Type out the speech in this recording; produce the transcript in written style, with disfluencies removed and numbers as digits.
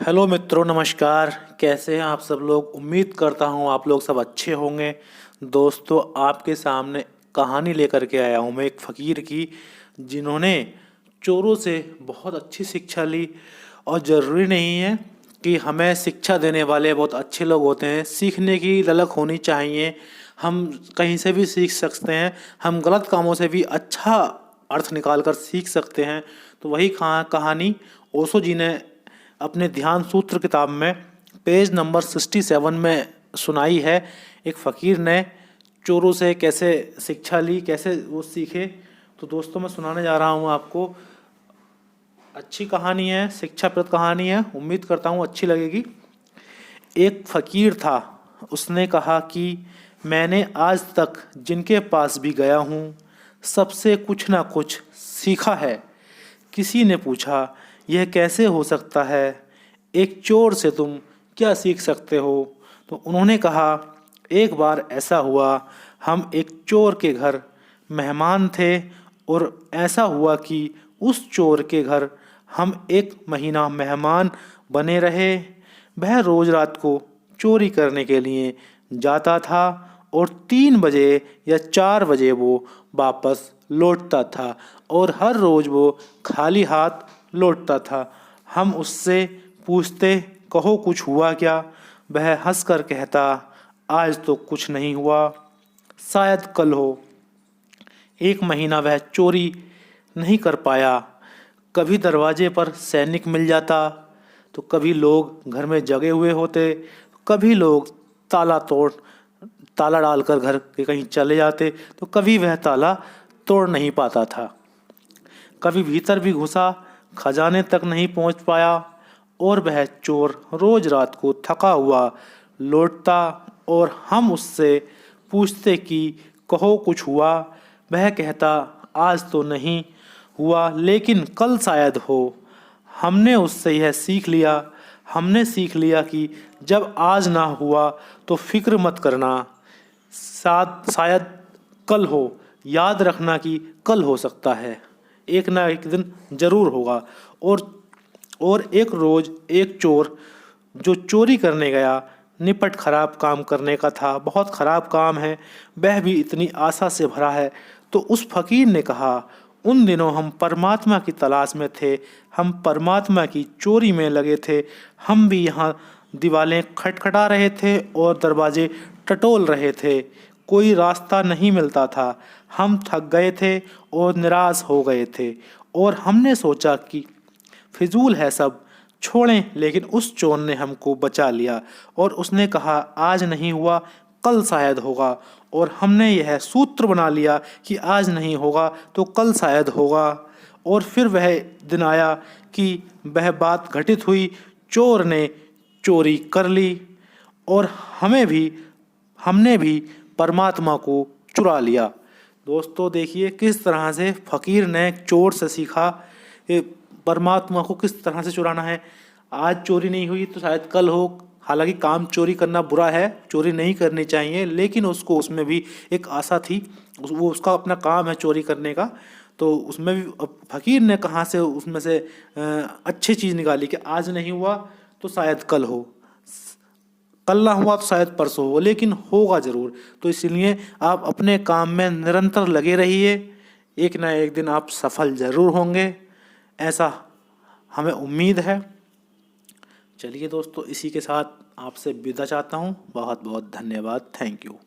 Hello मित्रों, नमस्कार। कैसे हैं आप सब लोग? उम्मीद करता हूँ आप लोग सब अच्छे होंगे। दोस्तों, आपके सामने कहानी लेकर के आया हूँ मैं एक फ़कीर की, जिन्होंने चोरों से बहुत अच्छी शिक्षा ली। और ज़रूरी नहीं है कि हमें शिक्षा देने वाले बहुत अच्छे लोग होते हैं। सीखने की ललक होनी चाहिए। हम कहीं से भी सीख सकते हैं। हम गलत कामों से भी अच्छा अर्थ निकाल कर सीख सकते हैं। तो वही कहानी ओशो जी ने अपने ध्यान सूत्र किताब में पेज नंबर 67 में सुनाई है। एक फ़कीर ने चोरों से कैसे शिक्षा ली, कैसे वो सीखे। तो दोस्तों, मैं सुनाने जा रहा हूँ आपको। अच्छी कहानी है, शिक्षाप्रद कहानी है। उम्मीद करता हूँ अच्छी लगेगी। एक फ़कीर था। उसने कहा कि मैंने आज तक जिनके पास भी गया हूँ सबसे कुछ ना कुछ सीखा है। किसी ने पूछा, यह कैसे हो सकता है? एक चोर से तुम क्या सीख सकते हो? तो उन्होंने कहा, एक बार ऐसा हुआ, हम एक चोर के घर मेहमान थे और ऐसा हुआ कि उस चोर के घर हम एक महीना मेहमान बने रहे। वह रोज रात को चोरी करने के लिए जाता था और 3 बजे या 4 बजे वो वापस लौटता था और हर रोज वो खाली हाथ लौटता था। हम उससे पूछते, कहो कुछ हुआ क्या? वह हंसकर कहता, आज तो कुछ नहीं हुआ, शायद कल हो। एक महीना वह चोरी नहीं कर पाया। कभी दरवाजे पर सैनिक मिल जाता, तो कभी लोग घर में जगे हुए होते, कभी लोग ताला डालकर घर के कहीं चले जाते, तो कभी वह ताला तोड़ नहीं पाता था। कभी भीतर भी घुसा, खजाने तक नहीं पहुंच पाया और वह चोर रोज रात को थका हुआ लौटता और हम उससे पूछते कि कहो कुछ हुआ? वह कहता, आज तो नहीं हुआ, लेकिन कल शायद हो। हमने उससे यह सीख लिया। हमने सीख लिया कि जब आज ना हुआ तो फिक्र मत करना, शायद कल हो। याद रखना कि कल हो सकता है, एक ना एक दिन जरूर होगा। और एक रोज एक चोर जो चोरी करने गया, निपट खराब काम करने का था, बहुत खराब काम है, वह भी इतनी आशा से भरा है। तो उस फकीर ने कहा, उन दिनों हम परमात्मा की तलाश में थे, हम परमात्मा की चोरी में लगे थे। हम भी यहाँ दीवारें खटखटा रहे थे और दरवाजे टटोल रहे थे। कोई रास्ता नहीं मिलता था। हम थक गए थे और निराश हो गए थे और हमने सोचा कि फिजूल है सब, छोड़ें। लेकिन उस चोर ने हमको बचा लिया और उसने कहा, आज नहीं हुआ, कल शायद होगा। और हमने यह सूत्र बना लिया कि आज नहीं होगा तो कल शायद होगा। और फिर वह दिन आया कि वह बात घटित हुई। चोर ने चोरी कर ली और हमने भी परमात्मा को चुरा लिया। दोस्तों, देखिए किस तरह से फकीर ने चोर से सीखा परमात्मा को किस तरह से चुराना है। आज चोरी नहीं हुई तो शायद कल हो। हालांकि काम चोरी करना बुरा है, चोरी नहीं करनी चाहिए, लेकिन उसको उसमें भी एक आशा थी। वो उसका अपना काम है चोरी करने का, तो उसमें भी फकीर ने कहाँ से उसमें से अच्छी चीज़ निकाली कि आज नहीं हुआ तो शायद कल हो, कल ना हुआ तो शायद परसों हो, लेकिन होगा ज़रूर। तो इसलिए आप अपने काम में निरंतर लगे रहिए, एक ना एक दिन आप सफल ज़रूर होंगे, ऐसा हमें उम्मीद है। चलिए दोस्तों, इसी के साथ आपसे विदा चाहता हूँ। बहुत बहुत धन्यवाद। Thank you.